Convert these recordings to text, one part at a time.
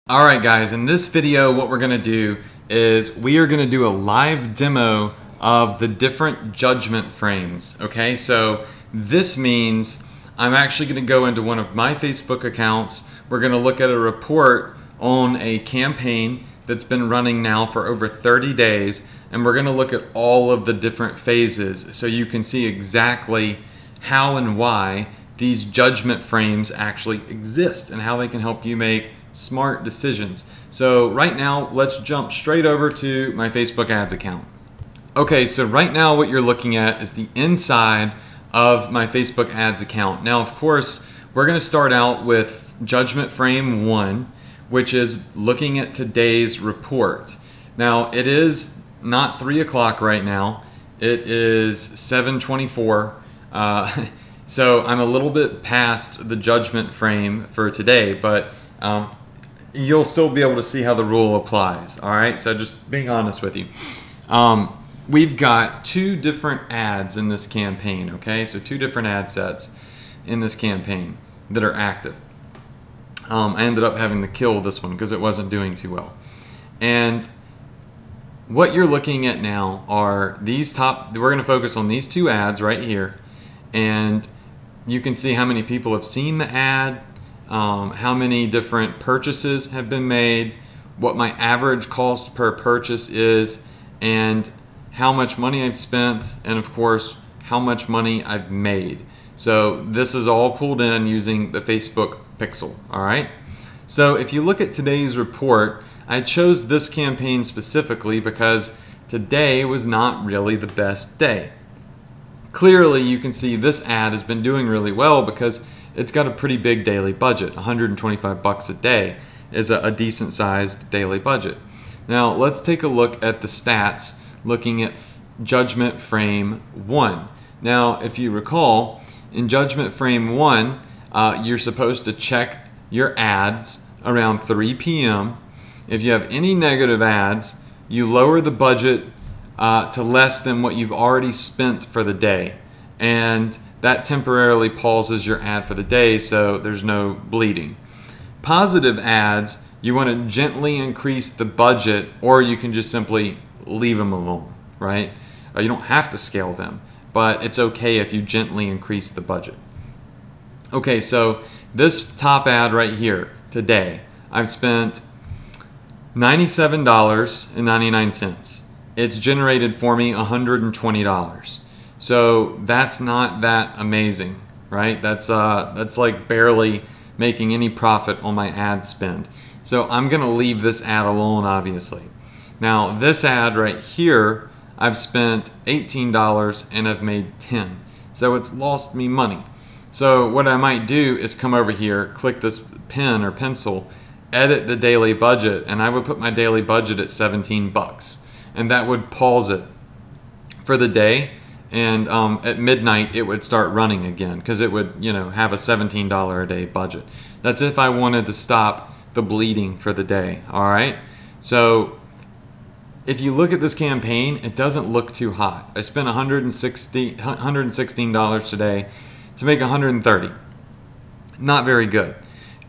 Alright guys, in this video what we're going to do is we are going to do a live demo of the different judgment frames. Okay, so this means I'm actually going to go into one of my Facebook accounts. We're going to look at a report on a campaign that's been running now for over 30 days, and we're going to look at all of the different phases so you can see exactly how and why these judgment frames actually exist and how they can help you make smart decisions. So right now, let's jump straight over to my Facebook ads account. Okay, so right now what you're looking at is the inside of my Facebook ads account. Now, of course, we're going to start out with judgment frame 1, which is looking at today's report. Now, it is not 3 o'clock right now. It is 7:24. So I'm a little bit past the judgment frame for today, but you'll still be able to see how the rule applies. All right, so just being honest with you. We've got 2 different ads in this campaign, okay? So 2 different ad sets in this campaign that are active. I ended up having to kill this one because it wasn't doing too well. And what you're looking at now are these we're going to focus on these 2 ads right here. And you can see how many people have seen the ad, how many different purchases have been made, what my average cost per purchase is, and how much money I've spent, and of course how much money I've made. So this is all pulled in using the Facebook pixel. All right, so if you look at today's report, I chose this campaign specifically because today was not really the best day. Clearly you can see this ad has been doing really well because it's got a pretty big daily budget. 125 bucks a day is a decent sized daily budget. Now let's take a look at the stats looking at judgment frame 1. Now if you recall, in judgment frame 1 you're supposed to check your ads around 3 p.m. If you have any negative ads, you lower the budget to less than what you've already spent for the day, and that temporarily pauses your ad for the day, so there's no bleeding. Positive ads, you want to gently increase the budget, or you can just simply leave them alone, right? You don't have to scale them, but it's okay if you gently increase the budget. Okay, so this top ad right here today, I've spent $97.99. It's generated for me $120. So that's not that amazing, right? That's like barely making any profit on my ad spend. So I'm gonna leave this ad alone, obviously. Now this ad right here, I've spent $18 and I've made 10. So it's lost me money. So what I might do is come over here, click this pen or pencil, edit the daily budget, and I would put my daily budget at 17 bucks. And that would pause it for the day, and at midnight it would start running again because it would, you know, have a $17 a day budget. That's if I wanted to stop the bleeding for the day. All right, so if you look at this campaign, it doesn't look too hot. I spent $116 today to make $130. Not very good.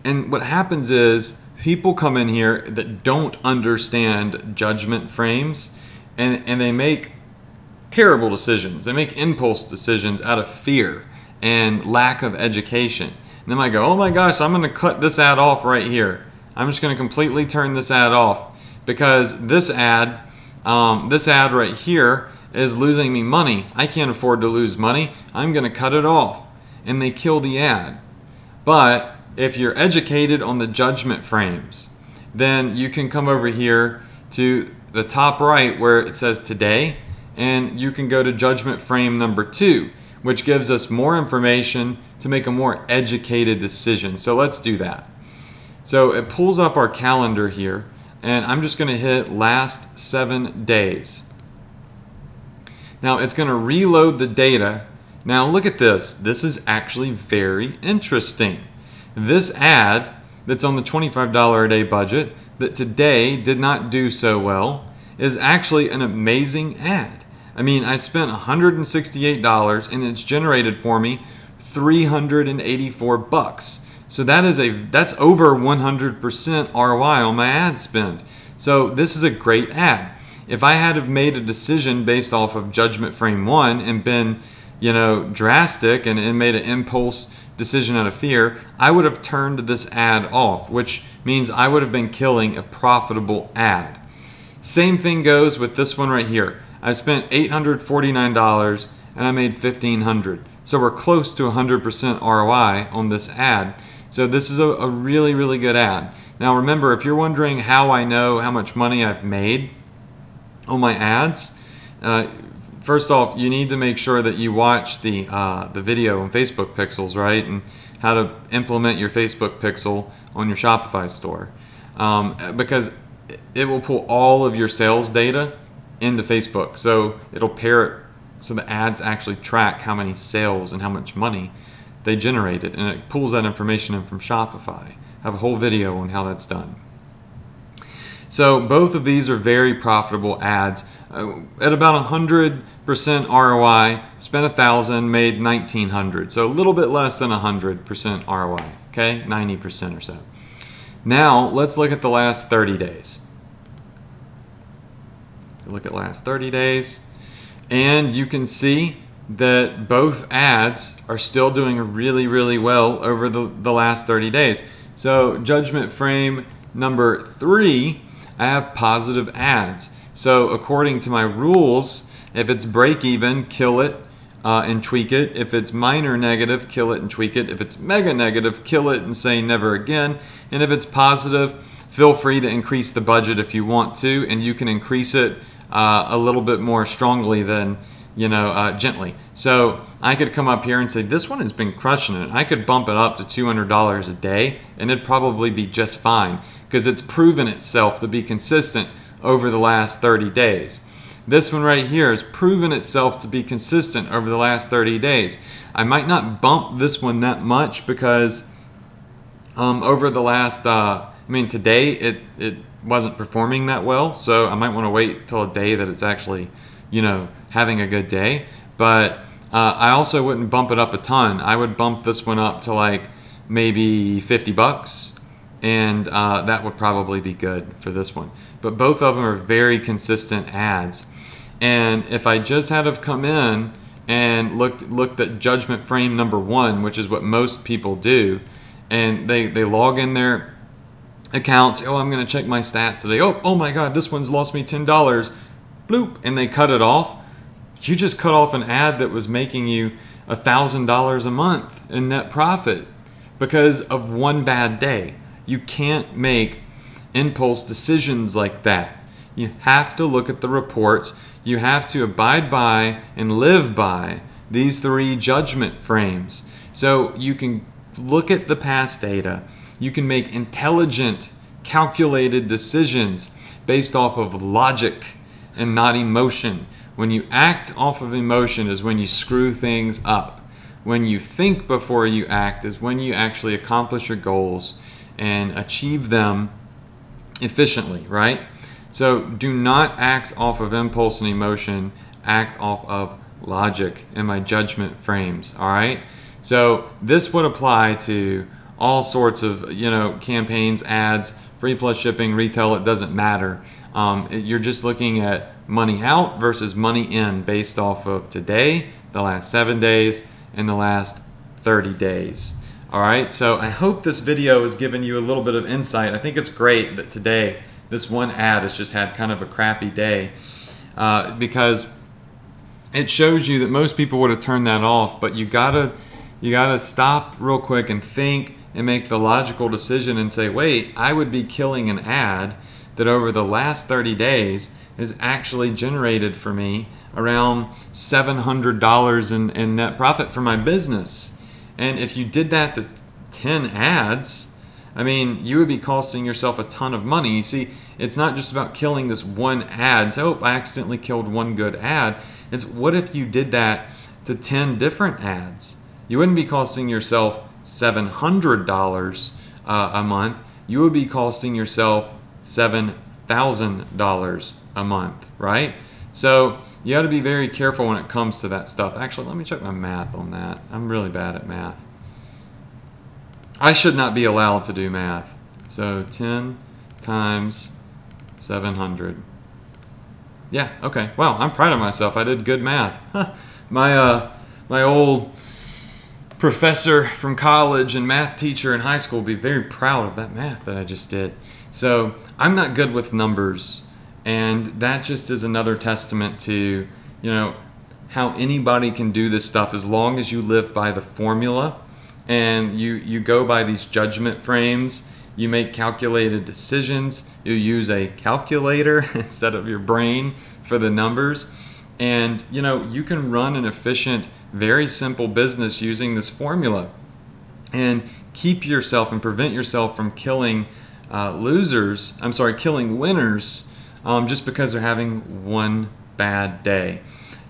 And what happens is people come in here that don't understand judgment frames, and they make terrible decisions. They make impulse decisions out of fear and lack of education. And they might go, oh my gosh, I'm going to cut this ad off right here. I'm just going to completely turn this ad off because this ad right here is losing me money. I can't afford to lose money. I'm going to cut it off. And they kill the ad. But if you're educated on the judgment frames, then you can come over here to the top right where it says today, and you can go to judgment frame number 2, which gives us more information to make a more educated decision. So let's do that. So it pulls up our calendar here, and I'm just going to hit last 7 days. Now it's going to reload the data. Now look at this. This is actually very interesting. This ad that's on the $25 a day budget that today did not do so well is actually an amazing ad. I mean, I spent $168 and it's generated for me $384. So that's over 100% ROI on my ad spend. So this is a great ad. If I had have made a decision based off of Judgment Frame 1 and been, drastic and made an impulse decision out of fear, I would have turned this ad off, which means I would have been killing a profitable ad. Same thing goes with this one right here. I spent $849 and I made $1,500. So we're close to 100% ROI on this ad. So this is a really, really good ad. Now remember, if you're wondering how I know how much money I've made on my ads, first off, you need to make sure that you watch the video on Facebook Pixels, right? And how to implement your Facebook Pixel on your Shopify store. Because it will pull all of your sales data into Facebook. So it'll pair it so the ads actually track how many sales and how much money they generated. And it pulls that information in from Shopify. I have a whole video on how that's done. So both of these are very profitable ads. At about 100% ROI, spent $1,000, made $1,900. So a little bit less than 100% ROI, okay? 90% or so. Now let's look at the last 30 days. Look at last 30 days, and you can see that both ads are still doing really, really well over the last 30 days. So Judgment Frame number 3, I have positive ads. So according to my rules, if it's break even, kill it and tweak it. If it's minor negative, kill it and tweak it. If it's mega negative, kill it and say never again. And if it's positive, feel free to increase the budget if you want to, and you can increase it a little bit more strongly than, gently. So I could come up here and say, this one has been crushing it. I could bump it up to $200 a day, and it'd probably be just fine because it's proven itself to be consistent over the last 30 days. This one right here has proven itself to be consistent over the last 30 days. I might not bump this one that much because over the last, today it wasn't performing that well, so I might want to wait till a day that it's actually, having a good day. But I also wouldn't bump it up a ton. I would bump this one up to like maybe 50 bucks, and that would probably be good for this one. But both of them are very consistent ads. And if I just had have come in and looked at Judgment Frame number 1, which is what most people do, and they log in their accounts, oh, I'm going to check my stats today. Oh my God, this one's lost me $10. Bloop, and they cut it off. You just cut off an ad that was making you $1,000 a month in net profit because of one bad day. You can't make impulse decisions like that. You have to look at the reports. You have to abide by and live by these 3 judgment frames. So you can look at the past data. You can make intelligent, calculated decisions based off of logic and not emotion. When you act off of emotion is when you screw things up. When you think before you act is when you actually accomplish your goals and achieve them efficiently, right? So do not act off of impulse and emotion. Act off of logic in my judgment frames, all right? So this would apply to all sorts of, campaigns, ads, free plus shipping, retail, it doesn't matter. You're just looking at money out versus money in based off of today, the last 7 days, and the last 30 days. All right, so I hope this video has given you a little bit of insight. I think it's great that today this one ad has just had kind of a crappy day because it shows you that most people would have turned that off, but you gotta stop real quick and think and make the logical decision and say, wait, I would be killing an ad that over the last 30 days has actually generated for me around $700 in net profit for my business. And if you did that to 10 ads, you would be costing yourself a ton of money. You see, it's not just about killing this one ad. So, I accidentally killed one good ad. It's what if you did that to 10 different ads? You wouldn't be costing yourself $700 a month. You would be costing yourself $7,000 a month, right? So you got to be very careful when it comes to that stuff. Actually, let me check my math on that. I'm really bad at math. I should not be allowed to do math. So 10 times 700. Yeah, okay. Wow, I'm proud of myself. I did good math. My old professor from college and math teacher in high school would be very proud of that math that I just did. So I'm not good with numbers, and that just is another testament to, how anybody can do this stuff as long as you live by the formula and you go by these judgment frames. You make calculated decisions. You use a calculator instead of your brain for the numbers. And you can run an efficient, very simple business using this formula and keep yourself and prevent yourself from killing killing winners just because they're having one bad day.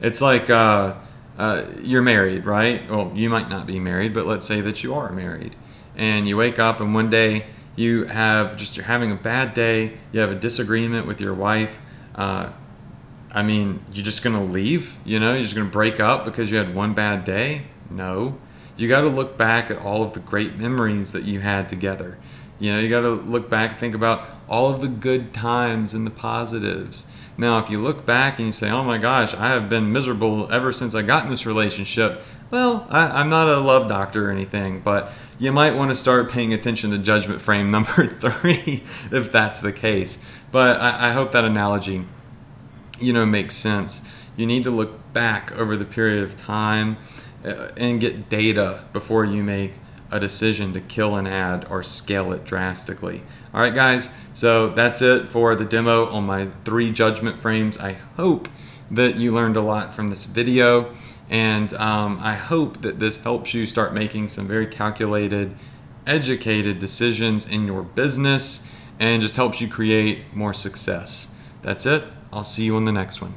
It's like you're married, right? Well, you might not be married, but let's say that you are married. And you wake up and one day you're having a bad day, you have a disagreement with your wife. You're just going to leave? You're just going to break up because you had one bad day? No. You got to look back at all of the great memories that you had together. You got to look back and think about all of the good times and the positives. Now, if you look back and you say, oh my gosh, I have been miserable ever since I got in this relationship, well, I'm not a love doctor or anything, but you might want to start paying attention to judgment frame number 3 if that's the case. But I hope that analogy makes sense. You need to look back over the period of time and get data before you make a decision to kill an ad or scale it drastically. All right, guys, so that's it for the demo on my 3 judgment frames. I hope that you learned a lot from this video, and I hope that this helps you start making some very calculated, educated decisions in your business and just helps you create more success. That's it. I'll see you on the next one.